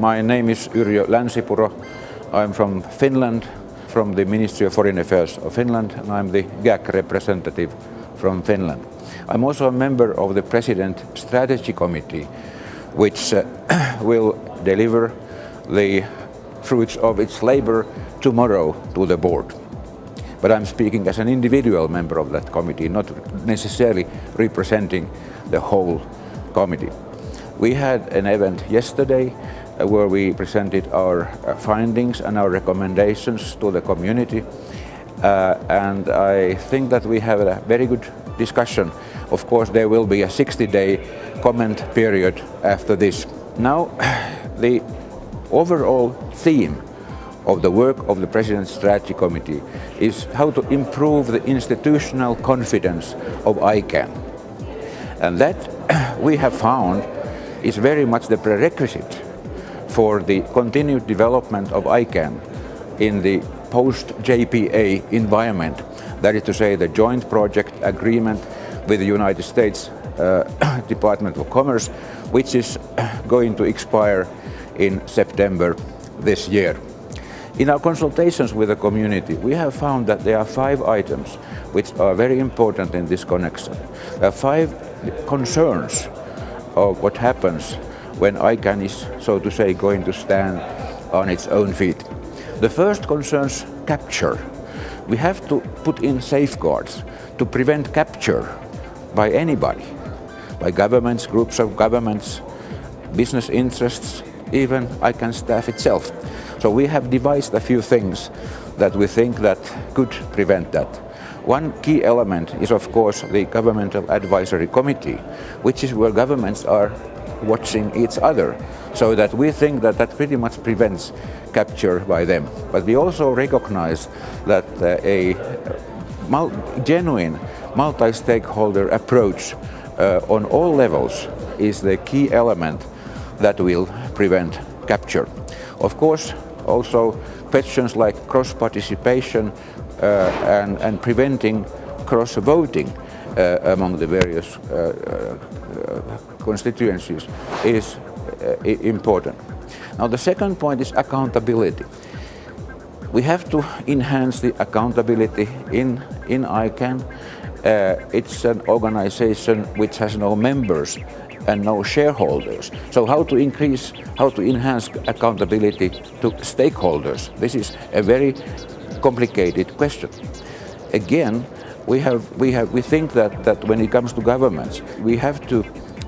My name is Yrjö Länsipuro. I'm from Finland, from the Ministry of Foreign Affairs of Finland, and I'm the GAC representative from Finland. I'm also a member of the President Strategy Committee, which will deliver the fruits of its labor tomorrow to the board. But I'm speaking as an individual member of that committee, not necessarily representing the whole committee. We had an event yesterday where we presented our findings and our recommendations to the community, and I think that we have a very good discussion. Of course, there will be a 60-day comment period after this. Now, the overall theme of the work of the President's Strategy Committee is how to improve the institutional confidence of ICANN. And that, we have found, is very much the prerequisite for the continued development of ICANN in the post-JPA environment. That is to say, the joint project agreement with the United States Department of Commerce, which is going to expire in September this year. In our consultations with the community, we have found that there are 5 items which are very important in this connection. There are 5 concerns of what happens when ICANN is, so to say, going to stand on its own feet. The first concerns capture. We have to put in safeguards to prevent capture by anybody, by governments, groups of governments, business interests, even ICANN staff itself. So we have devised a few things that we think that could prevent that. One key element is, of course, the Governmental Advisory Committee, which is where governments are watching each other, so that we think that that pretty much prevents capture by them. But we also recognize that a genuine multi-stakeholder approach on all levels is the key element that will prevent capture. Of course, also questions like cross-participation and preventing cross-voting among the various constituencies is important. Now, the second point is accountability. We have to enhance the accountability in ICANN. It's an organization which has no members and no shareholders. So how to enhance accountability to stakeholders? This is a very complicated question. Again, we think that when it comes to governments, we have to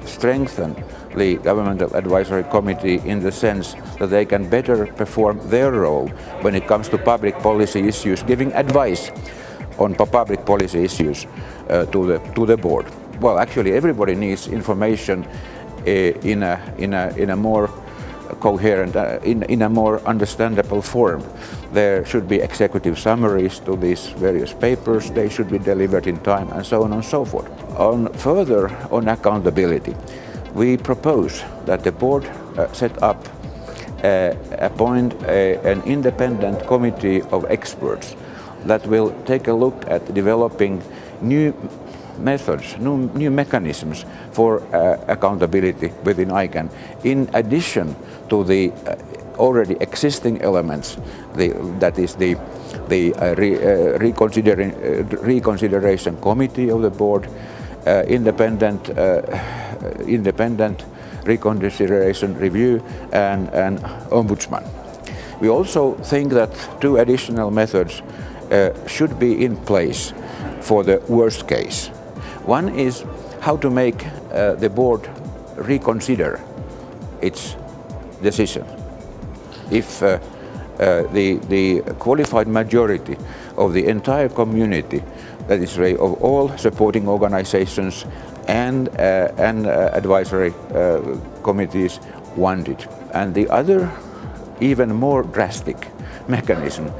strengthen the Governmental Advisory Committee in the sense that they can better perform their role when it comes to public policy issues, giving advice on public policy issues to the board. Well, actually, everybody needs information in a more coherent, in a more understandable form. There should be executive summaries to these various papers. They should be delivered in time, and so on and so forth. Further on accountability, we propose that the board appoint an independent committee of experts that will take a look at developing new methods, new mechanisms for accountability within ICANN, in addition to the already existing elements, that is the reconsideration committee of the board, independent reconsideration review, and ombudsman. We also think that 2 additional methods should be in place for the worst case. One is how to make the board reconsider its decision. If the qualified majority of the entire community, that is of all supporting organizations and advisory committees, want it. And the other, even more drastic mechanism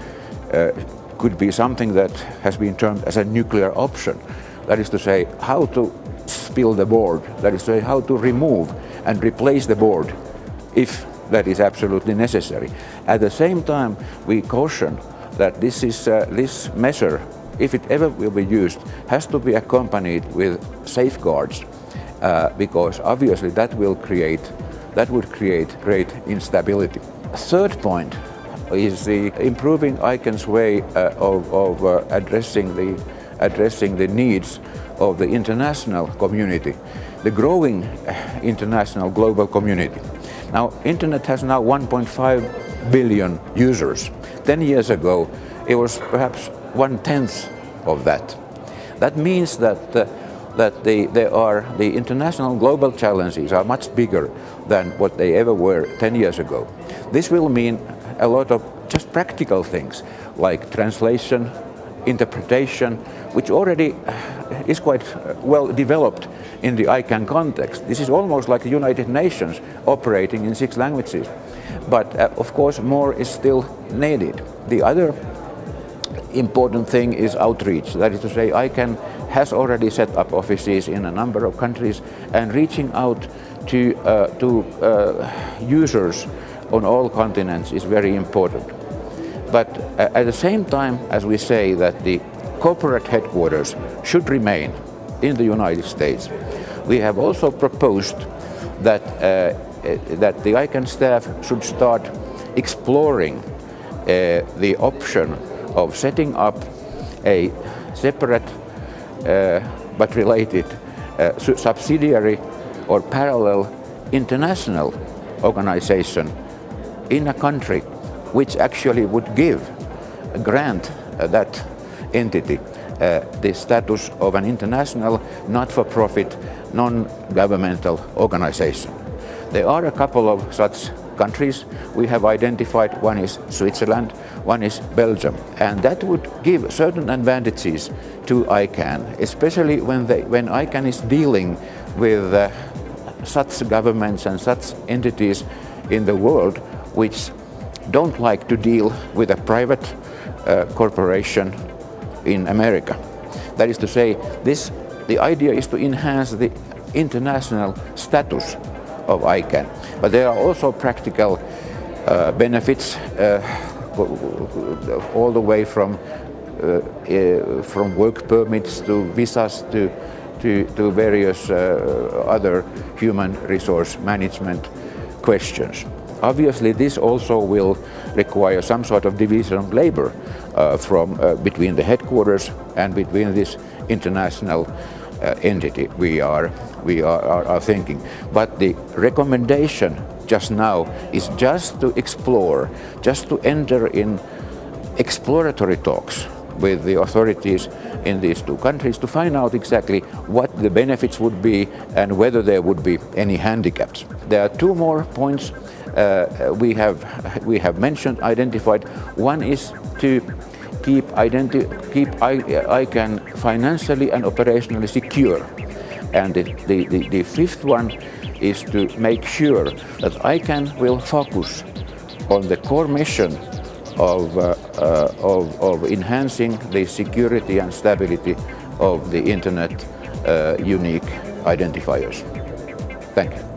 could be something that has been termed as a nuclear option. That is to say, how to spill the board, that is to say, how to remove and replace the board if that is absolutely necessary. At the same time, we caution that this measure, if it ever will be used, has to be accompanied with safeguards, because obviously that will create that would create great instability. A third point is the improving ICANN's way of addressing the needs of the international community, the growing international global community. Now, Internet has now 1.5 billion users. 10 years ago, it was perhaps 1/10 of that. That means that the international global challenges are much bigger than what they ever were 10 years ago. This will mean a lot of just practical things like translation, interpretation, which already is quite well developed in the ICANN context. This is almost like the United Nations operating in 6 languages. But of course, more is still needed. The other important thing is outreach. That is to say, ICANN has already set up offices in a number of countries, and reaching out to users on all continents is very important. But at the same time, as we say that the corporate headquarters should remain in the United States, we have also proposed that the ICANN staff should start exploring the option of setting up a separate but related subsidiary or parallel international organization in a country which actually would grant that entity the status of an international, not-for-profit, non-governmental organization. There are a couple of such countries we have identified. One is Switzerland, one is Belgium, and that would give certain advantages to ICANN, especially when ICANN is dealing with such governments and such entities in the world which don't like to deal with a private corporation in America. That is to say, the idea is to enhance the international status of ICANN. But there are also practical benefits all the way from work permits to visas to various other human resource management questions. Obviously, this also will require some sort of division of labor between the headquarters and between this international entity we are thinking. But the recommendation just now is just to explore, just to enter in exploratory talks with the authorities in these 2 countries to find out exactly what the benefits would be and whether there would be any handicaps. There are 2 more points we have mentioned, identified. One is to keep ICANN financially and operationally secure. And the 5th one is to make sure that ICANN will focus on the core mission of enhancing the security and stability of the Internet unique identifiers. Thank you.